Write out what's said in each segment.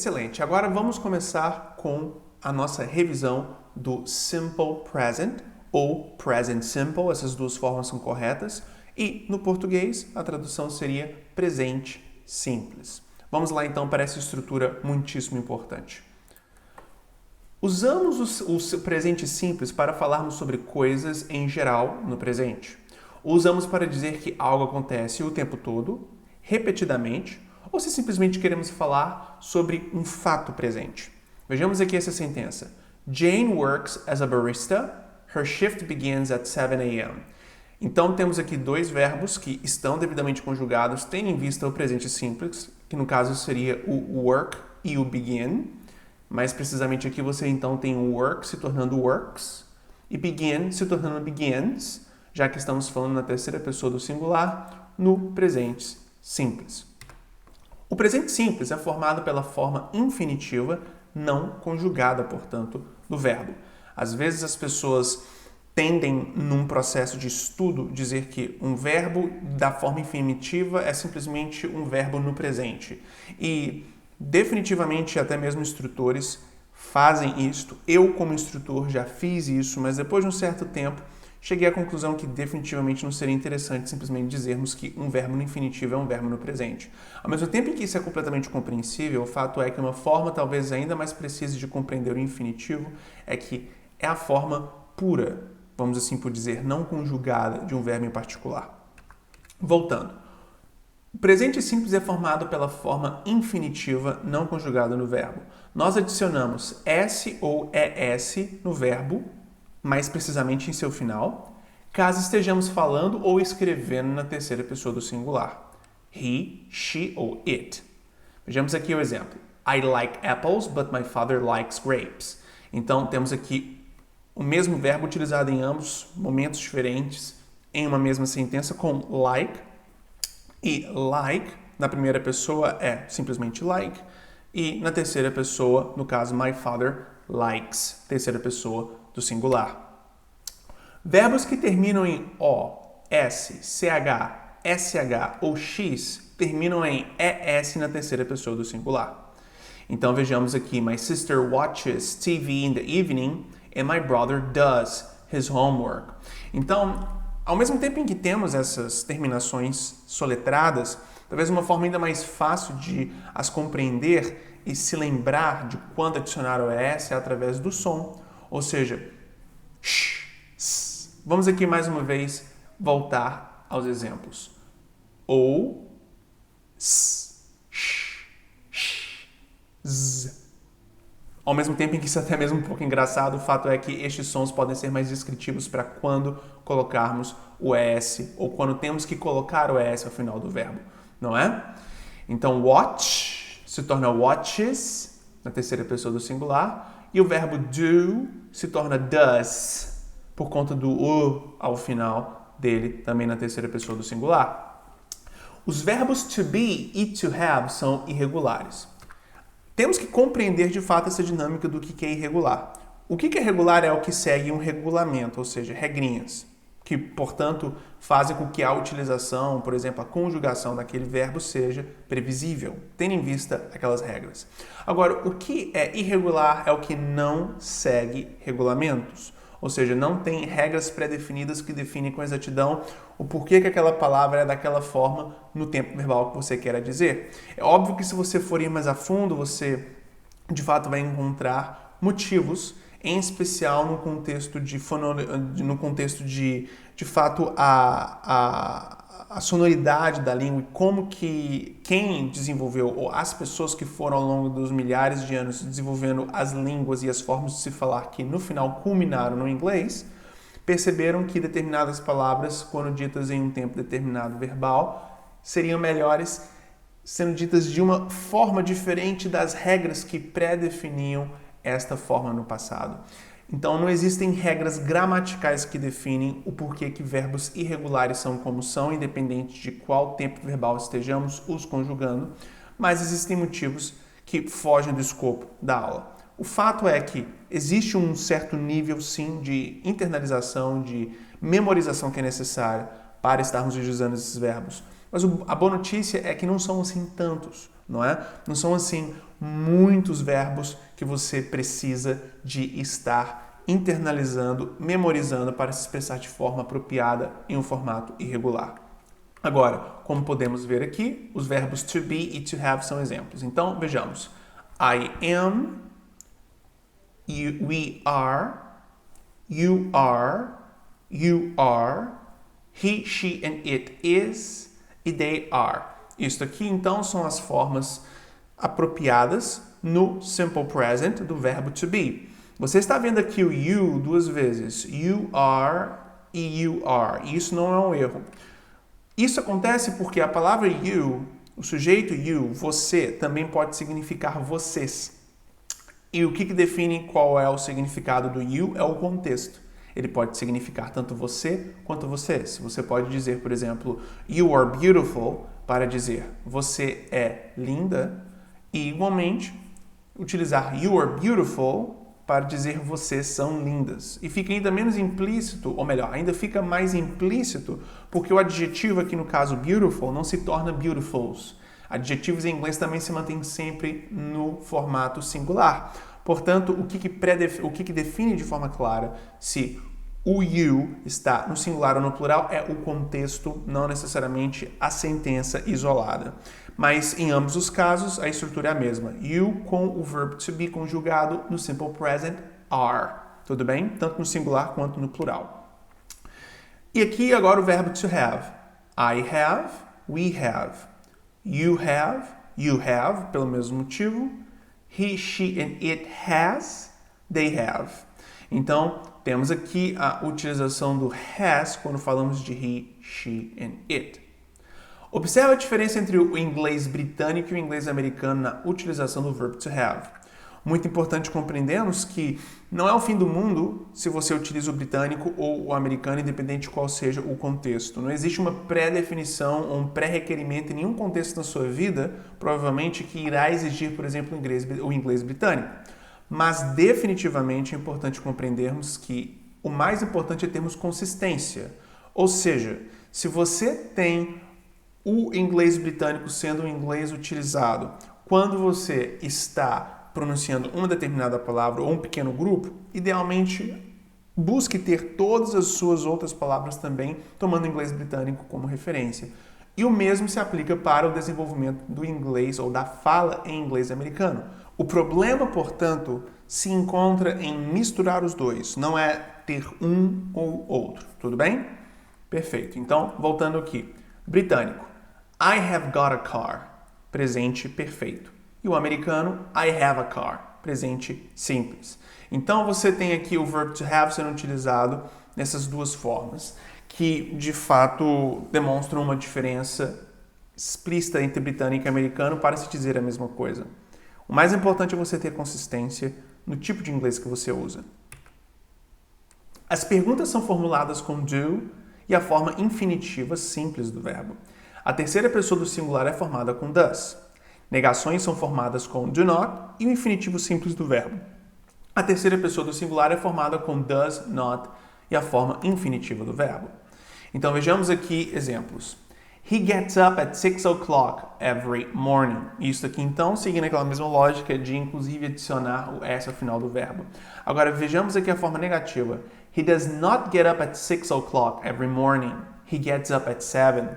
Excelente. Agora vamos começar com a nossa revisão do Simple Present ou Present Simple. Essas duas formas são corretas. E no português a tradução seria presente simples. Vamos lá então para essa estrutura muitíssimo importante. Usamos o presente simples para falarmos sobre coisas em geral no presente. Usamos para dizer que algo acontece o tempo todo, repetidamente, ou se simplesmente queremos falar sobre um fato presente. Vejamos aqui essa sentença. Jane works as a barista. Her shift begins at 7 a.m. Então temos aqui dois verbos que estão devidamente conjugados, tendo em vista o presente simples, que no caso seria o work e o begin. Mais precisamente aqui você então tem o work se tornando works e begin se tornando begins, já que estamos falando na terceira pessoa do singular, no presente simples. O presente simples é formado pela forma infinitiva não conjugada, portanto, do verbo. Às vezes as pessoas tendem, num processo de estudo, dizer que um verbo da forma infinitiva é simplesmente um verbo no presente. E definitivamente até mesmo instrutores fazem isto. Eu, como instrutor, já fiz isso, mas depois de um certo tempo cheguei à conclusão que definitivamente não seria interessante simplesmente dizermos que um verbo no infinitivo é um verbo no presente. Ao mesmo tempo em que isso é completamente compreensível, o fato é que uma forma talvez ainda mais precisa de compreender o infinitivo é que é a forma pura, vamos assim por dizer, não conjugada de um verbo em particular. Voltando. O presente simples é formado pela forma infinitiva não conjugada no verbo. Nós adicionamos S ou ES no verbo, mais precisamente em seu final, caso estejamos falando ou escrevendo na terceira pessoa do singular. He, she ou it. Vejamos aqui o exemplo. I like apples, but my father likes grapes. Então, temos aqui o mesmo verbo utilizado em ambos momentos diferentes, em uma mesma sentença, com like. E like, na primeira pessoa, é simplesmente like. E na terceira pessoa, no caso, my father likes, terceira pessoa do singular. Verbos que terminam em O, S, CH, SH ou X terminam em ES na terceira pessoa do singular. Então vejamos aqui, my sister watches TV in the evening and my brother does his homework. Então, ao mesmo tempo em que temos essas terminações soletradas, talvez uma forma ainda mais fácil de as compreender e se lembrar de quando adicionar o ES é através do som, ou seja, sh, s. Vamos aqui mais uma vez voltar aos exemplos. Ou, s, sh, sh, z. Ao mesmo tempo em que isso é até mesmo um pouco engraçado, o fato é que estes sons podem ser mais descritivos para quando colocarmos o ES ou quando temos que colocar o ES ao final do verbo, não é? Então, watch se torna watches na terceira pessoa do singular e o verbo do se torna does por conta do o ao final dele também na terceira pessoa do singular. Os verbos to be e to have são irregulares. Temos que compreender de fato essa dinâmica do que é irregular. O que é regular é o que segue um regulamento, ou seja, regrinhas, que, portanto, fazem com que a utilização, por exemplo, a conjugação daquele verbo seja previsível, tendo em vista aquelas regras. Agora, o que é irregular é o que não segue regulamentos, ou seja, não tem regras pré-definidas que definem com exatidão o porquê que aquela palavra é daquela forma no tempo verbal que você quer dizer. É óbvio que se você for ir mais a fundo, você de fato vai encontrar motivos, em especial no contexto de fato a sonoridade da língua e como que quem desenvolveu, ou as pessoas que foram ao longo dos milhares de anos desenvolvendo as línguas e as formas de se falar que no final culminaram no inglês, perceberam que determinadas palavras, quando ditas em um tempo determinado verbal, seriam melhores sendo ditas de uma forma diferente das regras que pré-definiam esta forma no passado. Então, não existem regras gramaticais que definem o porquê que verbos irregulares são como são, independente de qual tempo verbal estejamos os conjugando, mas existem motivos que fogem do escopo da aula. O fato é que existe um certo nível, sim, de internalização, de memorização que é necessária para estarmos utilizando esses verbos. Mas a boa notícia é que não são assim tantos. não é? Não são, assim, muitos verbos que você precisa de estar internalizando, memorizando para se expressar de forma apropriada em um formato irregular. Agora, como podemos ver aqui, os verbos to be e to have são exemplos. Então, vejamos. I am, we are, you are, he, she and it is e they are. Isto aqui, então, são as formas apropriadas no simple present do verbo to be. Você está vendo aqui o you duas vezes. You are e you are. Isso não é um erro. Isso acontece porque a palavra you, o sujeito you, você, também pode significar vocês. E o que define qual é o significado do you é o contexto. Ele pode significar tanto você quanto vocês. Você pode dizer, por exemplo, you are beautiful, para dizer você é linda. E, igualmente, utilizar you are beautiful para dizer vocês são lindas. E fica ainda menos implícito, ou melhor, ainda fica mais implícito, porque o adjetivo aqui no caso beautiful não se torna beautifuls. Adjetivos em inglês também se mantêm sempre no formato singular. Portanto, o que define de forma clara se o you está no singular ou no plural é o contexto, não necessariamente a sentença isolada. Mas em ambos os casos, a estrutura é a mesma. You com o verbo to be conjugado no simple present are. Tudo bem? Tanto no singular quanto no plural. E aqui agora o verbo to have. I have, we have. You have, pelo mesmo motivo. He, she and it has, they have. Então, temos aqui a utilização do has quando falamos de he, she and it. Observe a diferença entre o inglês britânico e o inglês americano na utilização do verbo to have. Muito importante compreendermos que não é o fim do mundo se você utiliza o britânico ou o americano, independente de qual seja o contexto. Não existe uma pré-definição ou um pré-requerimento em nenhum contexto da sua vida, provavelmente, que irá exigir, por exemplo, o inglês britânico. Mas definitivamente é importante compreendermos que o mais importante é termos consistência. Ou seja, se você tem o inglês britânico sendo um inglês utilizado quando você está pronunciando uma determinada palavra ou um pequeno grupo, idealmente busque ter todas as suas outras palavras também tomando o inglês britânico como referência. E o mesmo se aplica para o desenvolvimento do inglês ou da fala em inglês americano. O problema, portanto, se encontra em misturar os dois, não é ter um ou outro. Tudo bem? Perfeito. Então, voltando aqui. Britânico. I have got a car. Presente perfeito. E o americano, I have a car. Presente simples. Então, você tem aqui o verbo to have sendo utilizado nessas duas formas, que, de fato, demonstram uma diferença explícita entre britânico e americano para se dizer a mesma coisa. O mais importante é você ter consistência no tipo de inglês que você usa. As perguntas são formuladas com do e a forma infinitiva simples do verbo. A terceira pessoa do singular é formada com does. Negações são formadas com do not e o infinitivo simples do verbo. A terceira pessoa do singular é formada com does not e a forma infinitiva do verbo. Então vejamos aqui exemplos. He gets up at 6 o'clock every morning. Isso aqui então, seguindo aquela mesma lógica de inclusive adicionar o s ao final do verbo. Agora vejamos aqui a forma negativa. He does not get up at 6 o'clock every morning. He gets up at 7.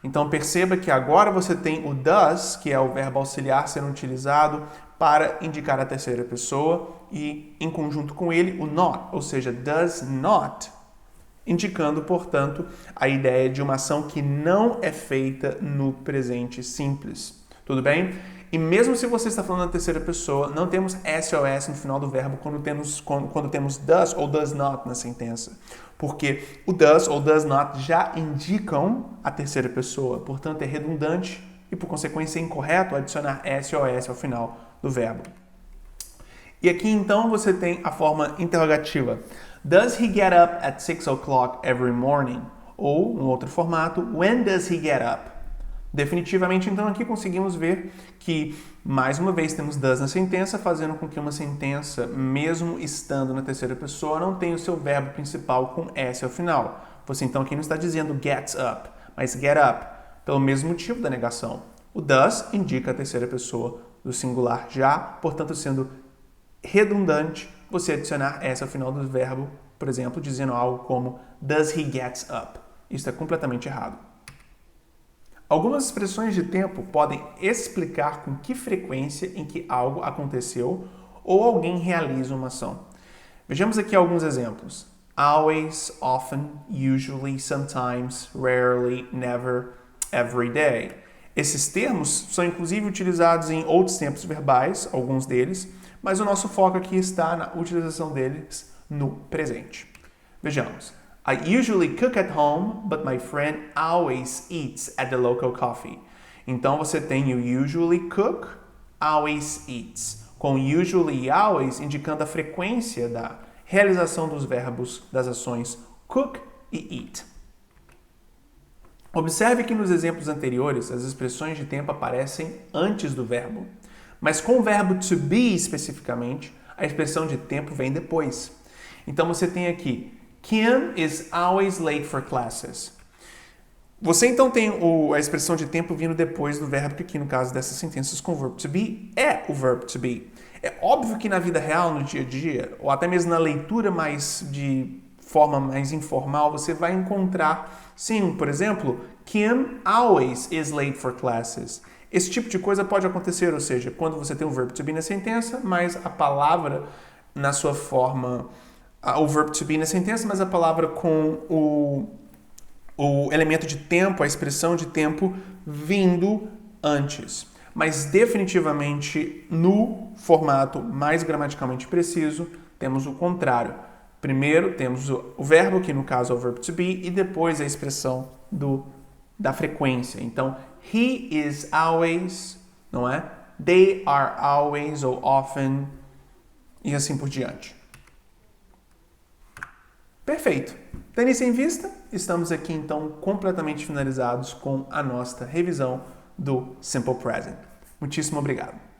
Então perceba que agora você tem o does, que é o verbo auxiliar sendo utilizado para indicar a terceira pessoa e em conjunto com ele o not, ou seja, does not, indicando, portanto, a ideia de uma ação que não é feita no presente simples. Tudo bem? E mesmo se você está falando na terceira pessoa, não temos SOS no final do verbo quando temos does ou does not na sentença. Porque o does ou does not já indicam a terceira pessoa. Portanto, é redundante e, por consequência, é incorreto adicionar SOS ao final do verbo. E aqui, então, você tem a forma interrogativa. Does he get up at 6 o'clock every morning? Ou, um outro formato, when does he get up? Definitivamente, então, aqui conseguimos ver que, mais uma vez, temos does na sentença, fazendo com que uma sentença, mesmo estando na terceira pessoa, não tenha o seu verbo principal com S ao final. Você, então, aqui não está dizendo gets up, mas get up, pelo mesmo motivo da negação. O does indica a terceira pessoa do singular já, portanto, sendo redundante você adicionar essa ao final do verbo, por exemplo, dizendo algo como does he get up? Isso é completamente errado. Algumas expressões de tempo podem explicar com que frequência em que algo aconteceu ou alguém realiza uma ação. Vejamos aqui alguns exemplos. Always, often, usually, sometimes, rarely, never, every day. Esses termos são inclusive utilizados em outros tempos verbais, alguns deles, mas o nosso foco aqui está na utilização deles no presente. Vejamos. I usually cook at home, but my friend always eats at the local coffee. Então você tem o usually cook, always eats, com usually e always indicando a frequência da realização dos verbos das ações cook e eat. Observe que nos exemplos anteriores as expressões de tempo aparecem antes do verbo, mas com o verbo to be especificamente, a expressão de tempo vem depois. Então você tem aqui Kim is always late for classes. Você então tem a expressão de tempo vindo depois do verbo, que aqui no caso dessas sentenças com o verbo to be é o verbo to be. É óbvio que na vida real, no dia a dia, ou até mesmo na leitura de forma mais informal, você vai encontrar, sim, por exemplo, Kim always is late for classes. Esse tipo de coisa pode acontecer, ou seja, quando você tem o verbo to be na sentença, mas a palavra na sua forma, o verbo to be na sentença, mas a palavra com o elemento de tempo, a expressão de tempo vindo antes. Mas definitivamente no formato mais gramaticalmente preciso, temos o contrário. Primeiro temos o verbo, que no caso é o verbo to be, e depois a expressão da frequência. Então, he is always, não é? They are always ou often, e assim por diante. Perfeito! Tendo isso em vista, estamos aqui então completamente finalizados com a nossa revisão do Simple Present. Muitíssimo obrigado!